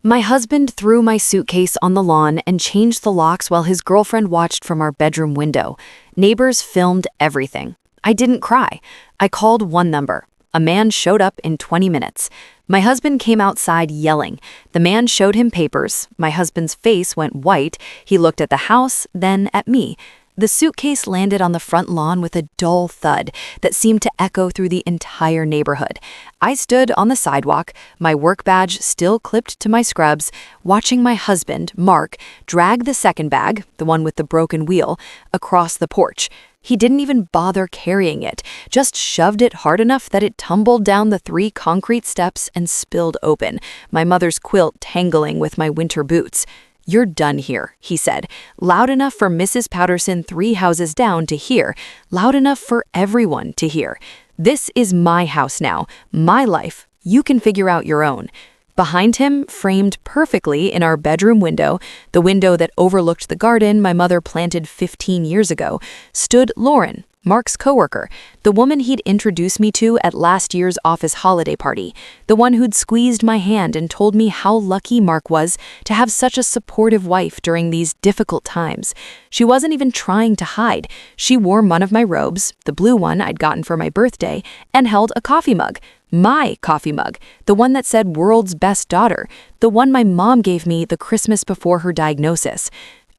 My husband threw my suitcase on the lawn and changed the locks while his girlfriend watched from our bedroom window. Neighbors filmed everything. I didn't cry. I called one number. A man showed up in 20 minutes. My husband came outside yelling. The man showed him papers. My husband's face went white. He looked at the house, then at me. The suitcase landed on the front lawn with a dull thud that seemed to echo through the entire neighborhood. I stood on the sidewalk, my work badge still clipped to my scrubs, watching my husband, Mark, drag the second bag, the one with the broken wheel, across the porch. He didn't even bother carrying it, just shoved it hard enough that it tumbled down the 3 concrete steps and spilled open, my mother's quilt tangling with my winter boots. "You're done here," he said, loud enough for Mrs. Patterson 3 houses down to hear, loud enough for everyone to hear. "This is my house now, my life. You can figure out your own." Behind him, framed perfectly in our bedroom window, the window that overlooked the garden my mother planted 15 years ago, stood Lauren, Mark's coworker, the woman he'd introduced me to at last year's office holiday party, the one who'd squeezed my hand and told me how lucky Mark was to have such a supportive wife during these difficult times. She wasn't even trying to hide. She wore one of my robes, the blue one I'd gotten for my birthday, and held a coffee mug. My coffee mug, the one that said "World's Best Daughter," the one my mom gave me the Christmas before her diagnosis.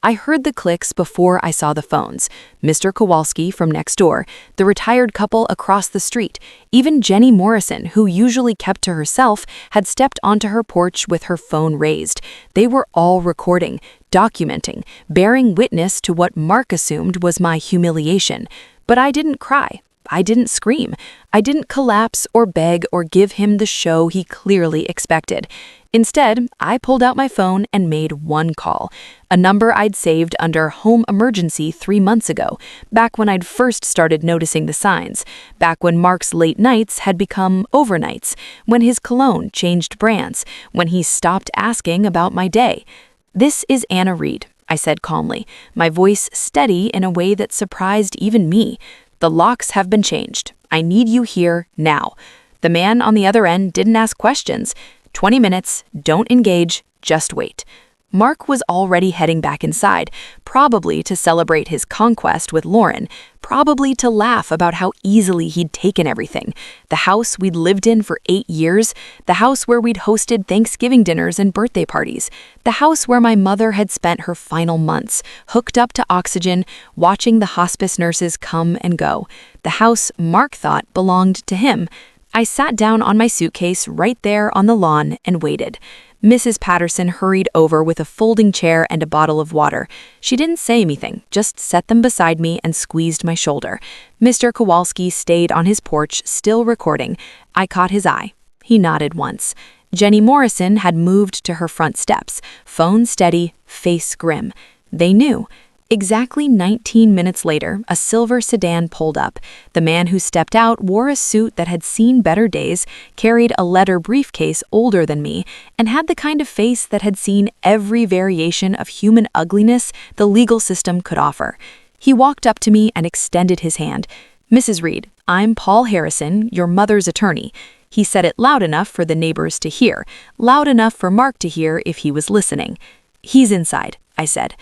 I heard the clicks before I saw the phones. Mr. Kowalski from next door, the retired couple across the street, even Jenny Morrison, who usually kept to herself, had stepped onto her porch with her phone raised. They were all recording, documenting, bearing witness to what Mark assumed was my humiliation. But I didn't cry. I didn't scream. I didn't collapse or beg or give him the show he clearly expected. Instead, I pulled out my phone and made one call, a number I'd saved under home emergency 3 months ago, back when I'd first started noticing the signs, back when Mark's late nights had become overnights, when his cologne changed brands, when he stopped asking about my day. "This is Anna Reed," I said calmly, my voice steady in a way that surprised even me. "The locks have been changed. I need you here now." The man on the other end didn't ask questions. 20 minutes, don't engage, just wait. Mark was already heading back inside, probably to celebrate his conquest with Lauren, probably to laugh about how easily he'd taken everything. The house we'd lived in for 8 years, the house where we'd hosted Thanksgiving dinners and birthday parties, the house where my mother had spent her final months, hooked up to oxygen, watching the hospice nurses come and go. The house Mark thought belonged to him. I sat down on my suitcase right there on the lawn and waited. Mrs. Patterson hurried over with a folding chair and a bottle of water. She didn't say anything, just set them beside me and squeezed my shoulder. Mr. Kowalski stayed on his porch, still recording. I caught his eye. He nodded once. Jenny Morrison had moved to her front steps, phone steady, face grim. They knew. Exactly 19 minutes later, a silver sedan pulled up. The man who stepped out wore a suit that had seen better days, carried a leather briefcase older than me, and had the kind of face that had seen every variation of human ugliness the legal system could offer. He walked up to me and extended his hand. "Mrs. Reed, I'm Paul Harrison, your mother's attorney." He said it loud enough for the neighbors to hear, loud enough for Mark to hear if he was listening. "He's inside," I said.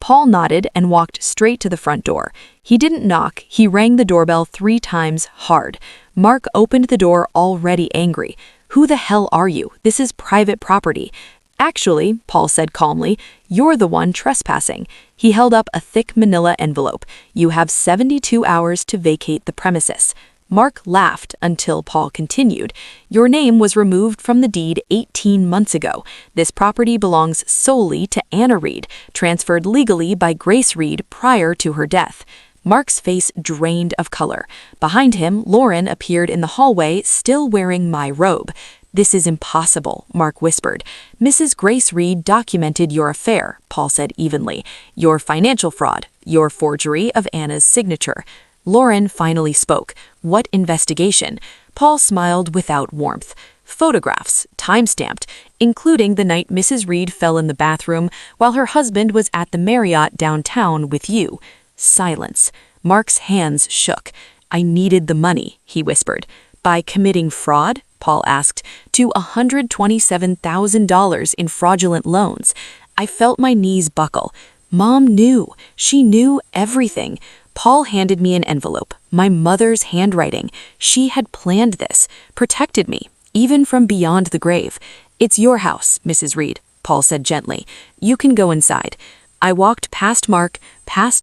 Paul nodded and walked straight to the front door. He didn't knock, he rang the doorbell 3 times hard. Mark opened the door already angry. "Who the hell are you? This is private property." "Actually," Paul said calmly, "you're the one trespassing." He held up a thick manila envelope. "You have 72 hours to vacate the premises." Mark laughed until Paul continued. "Your name was removed from the deed 18 months ago. This property belongs solely to Anna Reed, transferred legally by Grace Reed prior to her death." Mark's face drained of color. Behind him, Lauren appeared in the hallway, still wearing my robe. "This is impossible," Mark whispered. "Mrs. Grace Reed documented your affair," Paul said evenly. "Your financial fraud, your forgery of Anna's signature." Lauren finally spoke. "What investigation?" Paul smiled without warmth. "Photographs, time-stamped, including the night Mrs. Reed fell in the bathroom while her husband was at the Marriott downtown with you." Silence. Mark's hands shook. "I needed the money," he whispered. By committing fraud? Paul asked, to $127,000 in fraudulent loans. I felt my knees buckle. Mom knew. She knew everything. Paul handed me an envelope, my mother's handwriting. She had planned this, protected me, even from beyond the grave. It's your house, Mrs. Reed, Paul said gently. You can go inside. I walked past Mark, past